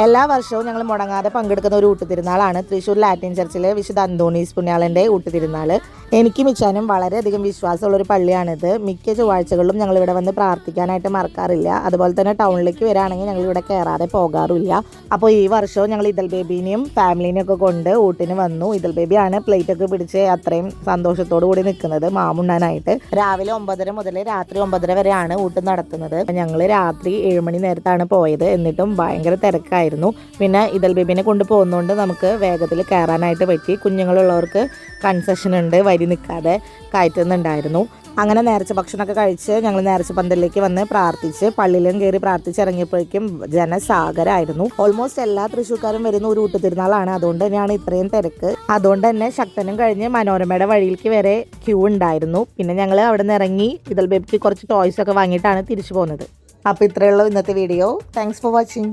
എല്ലാ വർഷവും ഞങ്ങൾ മുടങ്ങാതെ പങ്കെടുക്കുന്ന ഒരു ഊട്ടുതിരുന്നാളാണ് തൃശ്ശൂർ ലാറ്റിൻ ചർച്ചിലെ വിശുദ്ധ അന്തോണീസ് പുണ്യാളൻ്റെ ഊട്ടുതിരുന്നാൾ. എനിക്ക് മിച്ചാനും വളരെയധികം വിശ്വാസമുള്ളൊരു പള്ളിയാണിത്. മിക്ക ചൊവ്വാഴ്ചകളിലും ഞങ്ങളിവിടെ വന്ന് പ്രാർത്ഥിക്കാനായിട്ട് മറക്കാറില്ല. അതുപോലെ തന്നെ ടൗണിലേക്ക് വരികയാണെങ്കിൽ ഞങ്ങളിവിടെ കയറാതെ പോകാറില്ല. അപ്പോൾ ഈ വർഷവും ഞങ്ങൾ ഇതൽ ബേബീനെയും ഫാമിലീനെയും ഒക്കെ കൊണ്ട് ഊട്ടിന് വന്നു. ഇതൽ ബേബിയാണ് പ്ലേറ്റൊക്കെ പിടിച്ച് അത്രയും സന്തോഷത്തോടു കൂടി നിൽക്കുന്നത് മാമുണ്ണാനായിട്ട്. രാവിലെ 9:30 മുതൽ രാത്രി 9:30 വരെയാണ് ഊട്ട് നടത്തുന്നത്. ഞങ്ങൾ രാത്രി 7 മണി നേരത്താണ് പോയത്. എന്നിട്ടും ഭയങ്കര തിരക്കായിരുന്നു. പിന്നെ ഇതൽ ബേബിനെ കൊണ്ട് പോകുന്നതുകൊണ്ട് നമുക്ക് വേഗത്തിൽ കയറാനായിട്ട് പറ്റി. കുഞ്ഞുങ്ങളുള്ളവർക്ക് കൺസെഷൻ ഉണ്ട്, വരി നിൽക്കാതെ കയറ്റുന്നുണ്ടായിരുന്നു. അങ്ങനെ നേർച്ച ഭക്ഷണമൊക്കെ കഴിച്ച് ഞങ്ങൾ നേർച്ച പന്തലിലേക്ക് വന്ന് പ്രാർത്ഥിച്ച് പള്ളിയിലും കയറി പ്രാർത്ഥിച്ചിറങ്ങിയപ്പോഴേക്കും ജനസാഗരമായിരുന്നു. ഓൾമോസ്റ്റ് എല്ലാ തൃശ്ശൂർക്കാരും വരുന്ന ഒരു ഊട്ടുതിരുന്നാളാണ്. അതുകൊണ്ട് തന്നെയാണ് ഇത്രയും തിരക്ക്. അതുകൊണ്ട് തന്നെ ശക്തനും കഴിഞ്ഞ് മനോരമയുടെ വഴിയിലേക്ക് വരെ ക്യൂ ഉണ്ടായിരുന്നു. പിന്നെ ഞങ്ങൾ അവിടെ നിന്ന് ഇറങ്ങി ഇതൽ ബേബിക്ക് കുറച്ച് ടോയ്സ് ഒക്കെ വാങ്ങിയിട്ടാണ് തിരിച്ചു പോകുന്നത്. അപ്പോൾ ഇത്രയുള്ള ഇന്നത്തെ വീഡിയോ. Thanks for watching.